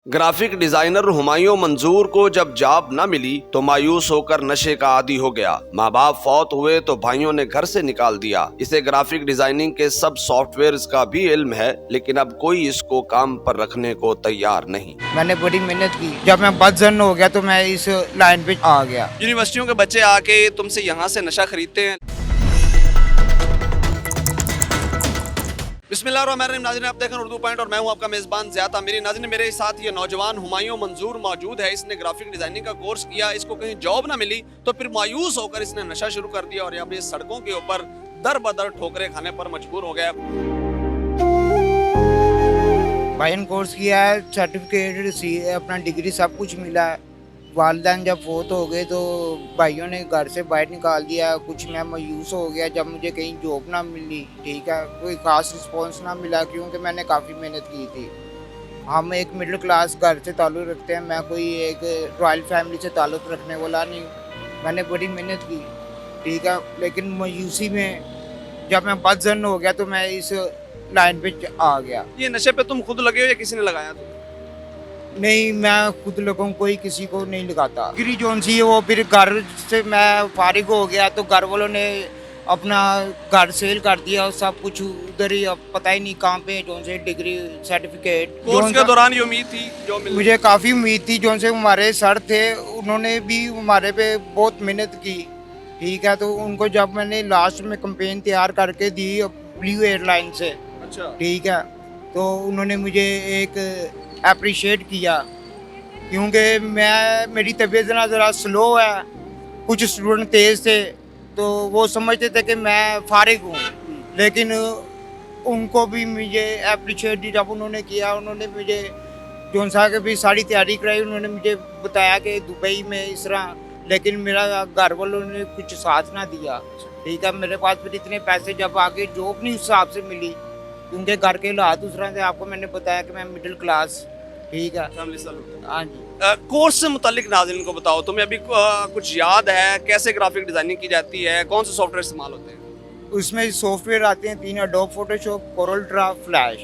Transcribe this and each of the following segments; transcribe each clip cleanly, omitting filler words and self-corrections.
Graphic designer Humayun मंजूर को जब जॉब न मिली तो मायूस होकर नशे का आदी हो गया। माँ बाप फौत हुए तो भाइयों ने घर से निकाल दिया। इसे ग्राफिक डिजाइनिंग के सब सॉफ्टवेयर्स का भी इल्म है, लेकिन अब कोई इसको काम पर रखने को तैयार नहीं। मैंने बड़ी मेहनत की, जब मैं बदजन हो गया तो मैं इस लाइन पे आ गया। यूनिवर्सिटियों के बच्चे आके तुमसे यहाँ से नशा खरीदते हैं। बिस्मिल्लाहिर्रहमानिर्रहीम। नाज़रीन, आप देख रहे हैं उर्दू पॉइंट और मैं हूं आपका मेज़बान ज़ियाद आमिरी। नाज़रीन, मेरे साथ ये नौजवान हुमायूं मंजूर मौजूद है। इसने ग्राफिक डिजाइनिंग का कोर्स किया, इसको कहीं जॉब ना मिली तो फिर मायूस होकर इसने नशा शुरू कर दिया और अब ये सड़कों के ऊपर दर बदर ठोकरें खाने पर मजबूर हो गया। भाई ने कोर्स किया है, सर्टिफिकेट अपना डिग्री सब कुछ मिला है। वालिदैन जब फोत हो गए तो भाइयों ने घर से बाहर निकाल दिया। कुछ मैं मायूस हो गया जब मुझे कहीं जॉब ना मिली। ठीक है, कोई ख़ास रिस्पॉन्स ना मिला क्योंकि मैंने काफ़ी मेहनत की थी। हम एक मिडिल क्लास घर से ताल्लुक़ रखते हैं, मैं कोई एक रॉयल फैमिली से ताल्लुक़ रखने वाला नहीं। मैंने बड़ी मेहनत की, ठीक है, लेकिन मायूसी में जब मैं बदजन हो गया तो मैं इस लाइन पे आ गया। ये नशे पे तुम खुद लगे हो या किसी ने लगाया तुम? नहीं, मैं खुद लोगों कोई किसी को नहीं लगाता। डिग्री जोन सी है वो फिर घर से मैं फारिग हो गया तो घर वालों ने अपना घर सेल कर दिया और सब कुछ उधर ही। अब पता ही नहीं कहाँ पे जोन से डिग्री सर्टिफिकेट। कोर्स के दौरान ये उम्मीद थी जो मिल मुझे काफ़ी उम्मीद थी, जोन से हमारे सर थे उन्होंने भी हमारे पे बहुत मेहनत की। ठीक है, तो उनको जब मैंने लास्ट में कंपेन तैयार करके दी ब्लू एयरलाइन से, अच्छा, ठीक है, तो उन्होंने मुझे एक अप्रिशिएट किया क्योंकि मेरी तबीयत ना ज़रा स्लो है। कुछ स्टूडेंट तेज़ थे तो वो समझते थे कि मैं फारिग हूँ, लेकिन उनको भी मुझे अप्रिशिएट जब उन्होंने किया। उन्होंने मुझे जोन सा के भी सारी तैयारी कराई। उन्होंने मुझे बताया कि दुबई में इस तरह, लेकिन मेरा घर वालों ने कुछ साथ ना दिया। ठीक है, मेरे पास फिर इतने पैसे जब आगे जॉब नहीं उस हिसाब से मिली क्योंकि घर के हालात उस तरह से। आपको मैंने बताया कि मैं मिडिल क्लास, ठीक है। हाँ जी। कोर्स से मुतालिक नाज़रीन को बताओ, तुम्हें अभी कुछ याद है कैसे ग्राफिक डिजाइनिंग की जाती है, कौन से सॉफ्टवेयर इस्तेमाल होते हैं? उसमें सॉफ्टवेयर आते हैं 3: adobe Photoshop, Corel Draw, flash.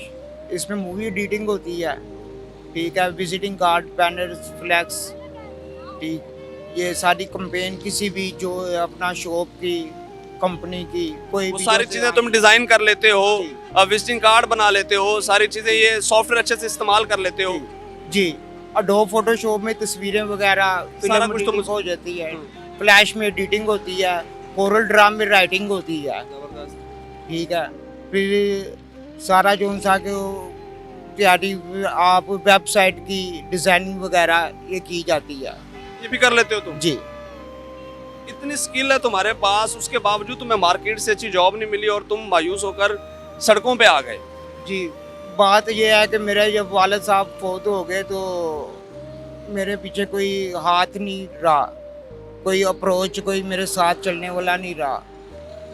इसमें मूवी एडिटिंग होती है, ठीक है, विजिटिंग कार्ड, बैनर्स, फ्लैक्स, ठीक, ये सारी कंपेन किसी भी जो अपना शॉप की, कंपनी की, कोई वो भी सारी चीजें तुम डिजाइन कर लेते हो, विजिटिंग कार्ड बना लेते हो, सारी चीजें ये सॉफ्टवेयर अच्छे से इस्तेमाल कर लेते हो? जी। एडोब फोटोशॉप में तस्वीरें वगैरह सारा फिल्म कुछ तुम हो जाती है। फ्लैश में एडिटिंग होती है, कोरल ड्रा में राइटिंग होती है, ठीक है। फिर सारा जो सा के तैयारी आप वेबसाइट की डिज़ाइनिंग वगैरह ये की जाती है। ये भी कर लेते हो तुम? जी। इतनी स्किल है तुम्हारे पास, उसके बावजूद तुम्हें मार्केट से अच्छी जॉब नहीं मिली और तुम मायूस होकर सड़कों पे आ गए। जी, बात ये है कि मेरे जब वालिद साहब फौत हो गए तो मेरे पीछे कोई हाथ नहीं रहा, कोई अप्रोच, कोई मेरे साथ चलने वाला नहीं रहा,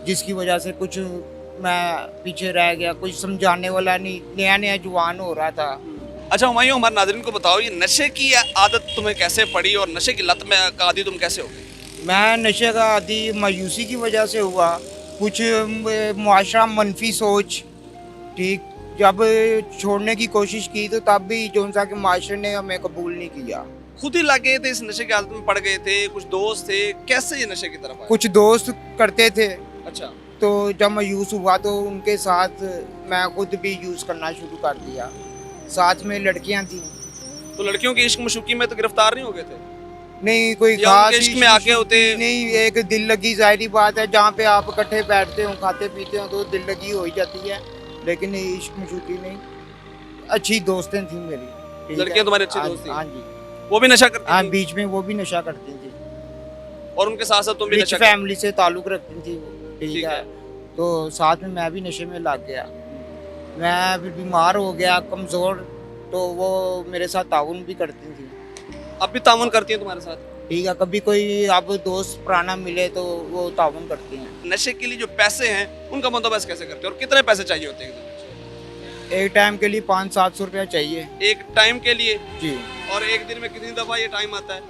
जिसकी वजह से कुछ मैं पीछे रह गया। कुछ समझाने वाला नहीं, नया नया जवान हो रहा था। अच्छा हुमायूं, हमारे नाज़रीन को बताओ, ये नशे की आदत तुम्हें कैसे पड़ी और नशे की लत में का आदी तुम कैसे हो गए? मैं नशे का आदी मायूसी की वजह से हुआ। कुछ मुआशरा मनफी सोच, ठीक, जब छोड़ने की कोशिश की तो तब भी जो सा कि माशरे ने हमें कबूल नहीं किया। खुद ही लग गए थे इस नशे की आदत में, पड़ गए थे? कुछ दोस्त थे? कैसे ये नशे की तरफ आए? कुछ दोस्त करते थे, अच्छा, तो जब मैं यूज़ हुआ तो उनके साथ मैं खुद भी यूज़ करना शुरू कर दिया। साथ में लड़कियां थी। तो लड़कियों की इश्क मशूकी में तो गिरफ्तार नहीं हो गए थे? नहीं, कोई या खास उनके इश्क में आके होते? नहीं, एक दिल लगी जाहिर बात है, जहाँ पे आप इकट्ठे बैठते हो, खाते पीते हो तो दिल लगी हो ही जाती है, लेकिन इश्क मशूकी नहीं। अच्छी दोस्तें थी मेरी, ठीक है। लड़कियां तुम्हारी अच्छी दोस्त थी? हाँ जी। वो भी नशा करती हाँ, थी? बीच में वो भी नशा करती थी। और उनके साथ साथ तुम भी रिच नशा फैमिली से ताल्लुक़ रखती थी वो, ठीक ठीक है। है। तो साथ में मैं भी नशे में लग गया। मैं फिर बीमार हो गया, कमज़ोर, तो वो मेरे साथ ताउन भी करती थी। अब भी तामुन करती हैं तुम्हारे साथ? ठीक है, कभी कोई अब दोस्त पुराना मिले तो वो ताउन करती हैं। नशे के लिए जो पैसे हैं उनका बंदोबस्त कैसे करते हो और कितने पैसे चाहिए होते हैं? एक टाइम के लिए 500-700 रुपया चाहिए। एक टाइम के लिए? जी। और एक दिन में कितनी दफा ये टाइम आता है?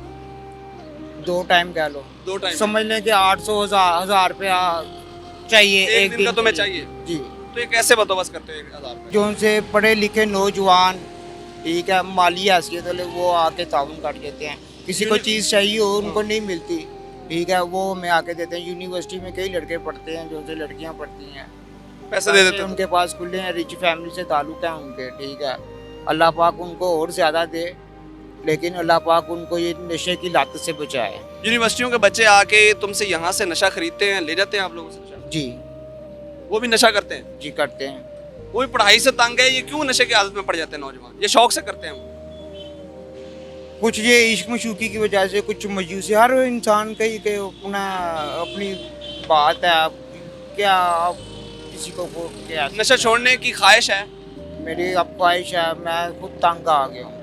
2 टाइम कह लो, 2 टाइम? समझ लें कि 800-1000 रुपया चाहिए एक दिन का तुम्हें के लिए। चाहिए? जी। तो ये कैसे बंदोबस्त करते हो 1000 रुपये? जो उनसे पढ़े लिखे नौजवान, ठीक है, माली हैसियत वाले वो आके ताउन कर देते हैं, किसी को चीज़ चाहिए हो उनको नहीं मिलती, ठीक है, वो हमें आके देते हैं। यूनिवर्सिटी में कई लड़के पढ़ते हैं जो से लड़कियां पढ़ती हैं, पैसे दे देते हैं। उनके पास खुले हैं, रिच फैमिली से ताल्लुक है उनके, ठीक है, अल्लाह पाक उनको और ज़्यादा दे, लेकिन अल्लाह पाक उनको ये नशे की लत से बचाए। यूनिवर्सिटियों के बच्चे आके तुमसे यहाँ से नशा खरीदते हैं, ले जाते हैं आप लोगों से नशा? जी वो भी नशा करते हैं? जी करते हैं। वो भी पढ़ाई से तंग है, ये क्यों नशे की आदत में पड़ जाते हैं नौजवान? ये शौक से करते हैं वो? कुछ ये इश्क मशूकी की वजह से, कुछ मायूसी, हर इंसान का ही के अपनी बात है। आप क्या, आप किसी को क्या, नशा छोड़ने की ख्वाहिश है? मेरी अब ख्वाहिश है, मैं खुद तंग आ गया हूँ,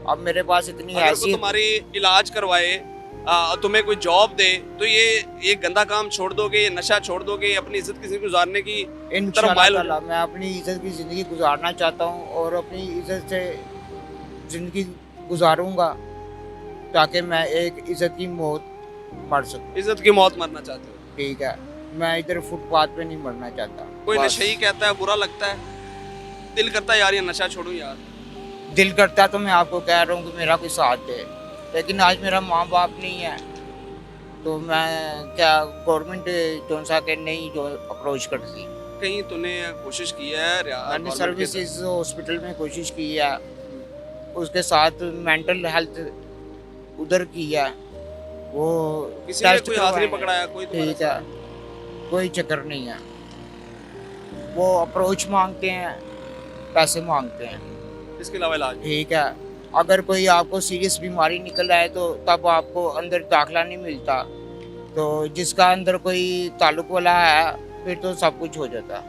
अब मेरे पास इतनी अगर कोई ऐसी तुम्हारी इलाज करवाए, तुम्हें कोई जॉब दे, तो ये गंदा काम छोड़ दोगे, ये नशा छोड़ दोगे, अपनी इज्जत किसी को गुजारने की तरफ इंशाल्लाह माइल हो ताला मैं अपनी इज्जत की ज़िंदगी गुजारना चाहता हूँ और अपनी इज्जत से ज़िंदगी गुजारूंगा ताकि मैं एक इज्जत की मौत मर सकूँ। इज्जत की मौत मरना चाहते हो? ठीक है, मैं इधर फुटपाथ पे नहीं मरना चाहता। कोई बस। नशे ही कहता है, बुरा लगता है, दिल करता है यार ये नशा छोड़ूं यार। दिल करता है तो मैं आपको कह रहा हूँ कि मेरा कोई साथ दे, लेकिन आज मेरा माँ बाप नहीं है, तो मैं क्या, गवर्नमेंट जो सा के नहीं जो अप्रोच करती। कहीं तूने कोशिश की है मैंने सर्विसेज हॉस्पिटल में कोशिश की है, उसके साथ मेंटल हेल्थ उधर की है, वो किसी ने टेस्ट कोई हाथ नहीं करवाए पकड़ाया? हैं। कोई तुम्हारे ठीक है, कोई चक्कर नहीं है, वो अप्रोच मांगते हैं, पैसे मांगते हैं, साथ? इसके अलावा इलाज? ठीक है, अगर कोई आपको सीरियस बीमारी निकल आए तो तब आपको अंदर दाखला नहीं मिलता, तो जिसका अंदर कोई ताल्लुक वाला है फिर तो सब कुछ हो जाता।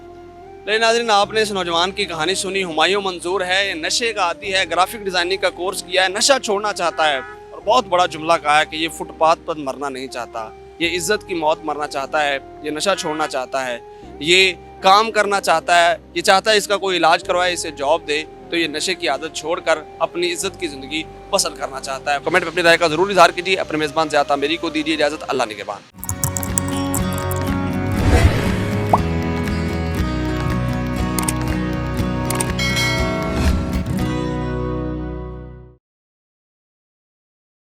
लेकिन नाज़रीन, आपने इस नौजवान की कहानी सुनी। हुमायूं मंजूर है, ये नशे का आदी है, ग्राफिक डिज़ाइनिंग का कोर्स किया है, नशा छोड़ना चाहता है और बहुत बड़ा जुमला कहा है कि ये फुटपाथ पर मरना नहीं चाहता, ये इज्जत की मौत मरना चाहता है, ये नशा छोड़ना चाहता है, ये काम करना चाहता है, ये चाहता है इसका कोई इलाज करवाए, इसे जॉब दे, तो ये नशे की आदत छोड़कर अपनी इज्जत की ज़िंदगी बसर करना चाहता है। कमेंट में अपनी राय का ज़रूर इजहार कीजिए। अपने मेज़बान ज़ियात आमिरी को दीजिए इजाज़त। अल्लाह निगहबान।